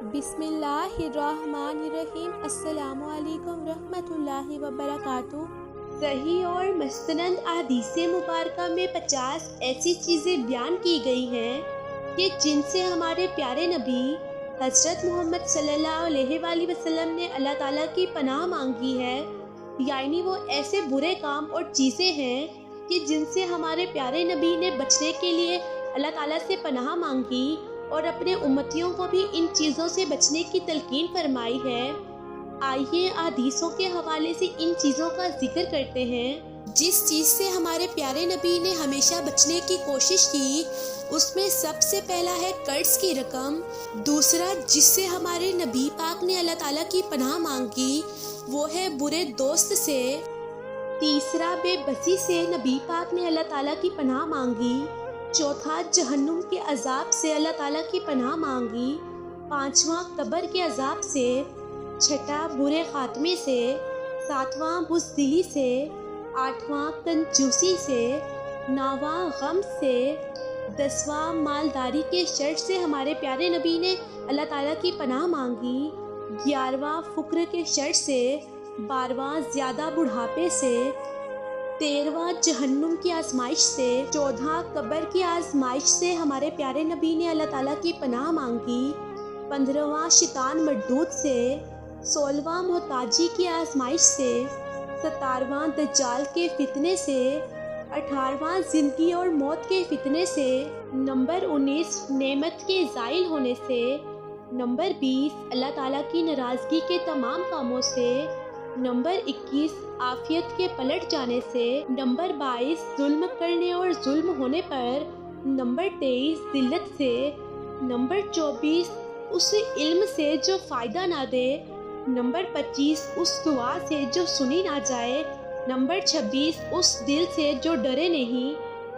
बिस्मिल्लाहिर्रहमानिर्रहीम। अस्सलामु अलैकुम रहमतुल्लाहि व बरकातुहू। सही और मस्तनद अहदीस मुबारका में 50 ऐसी चीज़ें बयान की गई हैं कि जिनसे हमारे प्यारे नबी हज़रत मोहम्मद सल्लल्लाहु अलैहि वसल्लम ने अल्लाह ताला की पनाह मांगी है। यानी वो ऐसे बुरे काम और चीज़ें हैं कि जिनसे हमारे प्यारे नबी ने बचने के लिए अल्लाह ताला से पनाह मांगी और अपने उम्मतियों को भी इन चीज़ों से बचने की तलकीन फरमाई है। आइए हदीसों के हवाले से इन चीज़ों का जिक्र करते हैं। जिस चीज़ से हमारे प्यारे नबी ने हमेशा बचने की कोशिश की उसमें सबसे पहला है कर्ज की रकम। दूसरा जिससे हमारे नबी पाक ने अल्लाह ताला की पनाह मांगी वो है बुरे दोस्त से। तीसरा बेबसी से नबी पाक ने अल्लाह ताला की पनाह मांगी। चौथा जहन्नुम के अजाब से अल्लाह ताला की पनाह मांगी। पांचवा कब्र के अजाब से। छठा बुरे खात्मे से। सातवां बुज़दिली से। आठवां कंजूसी से। नौवां गम से। 10वां मालदारी के शर से हमारे प्यारे नबी ने अल्लाह ताला की पनाह मांगी। 11वां फ़ुक्र के शर से। 12वां ज़्यादा बुढ़ापे से। 13वां जहन्नुम की आजमाइश से। 14 कब्र की आजमाइश से हमारे प्यारे नबी ने अल्लाह ताला की पनाह मांगी। 15वां शैतान मरदूद से। 16वां मोहताजी की आजमाइश से। 17वां दज्जाल के फितने से। 18वां जिंदगी और मौत के फितने से। नंबर 19 नेमत के ज़ाइल होने से। नंबर 20 अल्लाह ताला की नाराज़गी के तमाम कामों से। नंबर 21 आफियत के पलट जाने से। नंबर 22 जुल्म करने और जुल्म होने पर। नंबर 23 दिल्लत से। नंबर 24 उस इल्म से जो फ़ायदा ना दे। नंबर 25 उस दुआ से जो सुनी ना जाए। नंबर 26 उस दिल से जो डरे नहीं।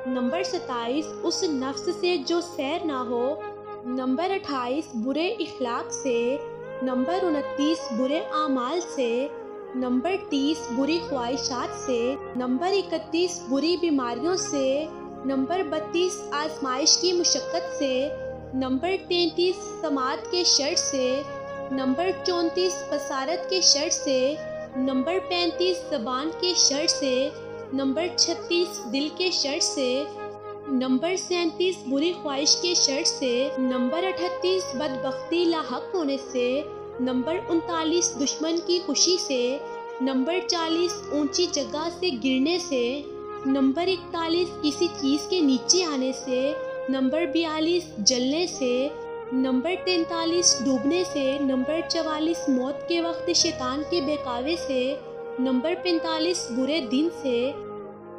नंबर 27 उस नफ्स से जो सैर ना हो। नंबर 28 बुरे इखलाक से। नंबर 29 बुरे आमाल से। नंबर 30 बुरी ख्वाहिशात से। नंबर 31 बुरी बीमारियों से। नंबर 32 आजमाइश की मुशक्क़त से। नंबर 33 समात के शर से। नंबर 34 बसारत के शर से। नंबर 35 ज़बान के शर से। नंबर 36 दिल के शर से। नंबर 37 बुरी ख्वाहिश के शर से। नंबर 38 बदबख्ती लाहक होने से। नंबर 39 दुश्मन की खुशी से। नंबर 40 ऊंची जगह से गिरने से। नंबर 41 किसी चीज़ के नीचे आने से। नंबर 42 जलने से। नंबर 43 डूबने से। नंबर 44 मौत के वक्त शैतान के बहकावे से। नंबर 45 बुरे दिन से।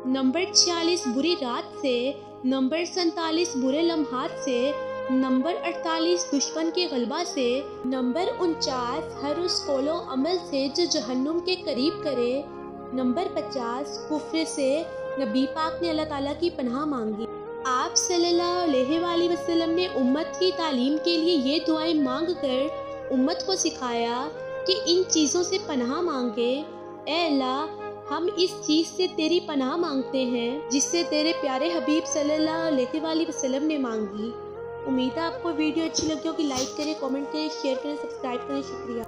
नंबर 46 बुरी रात से। नंबर 47 बुरे लम्हात से। नंबर 48 दुश्मन के गलबा से। नंबर 49 हर उस कौलो अमल से जो जहन्नुम के करीब करे। नंबर 50 कुफ्र से नबी पाक ने अल्लाह ताला की पनाह मांगी। आप सल्लल्लाहु अलैहि वसल्लम ने उम्मत की तालीम के लिए ये दुआएं मांग कर उम्मत को सिखाया कि इन चीज़ों से पनाह मांगे। ए अल्लाह हम इस चीज़ से तेरी पनाह मांगते हैं जिससे तेरे प्यारे हबीब सल्लल्लाहु अलैहि वसल्लम ने मांगी। उम्मीद है आपको वीडियो अच्छी लगी होगी। लाइक करें, कमेंट करें, शेयर करें, सब्सक्राइब करें। शुक्रिया।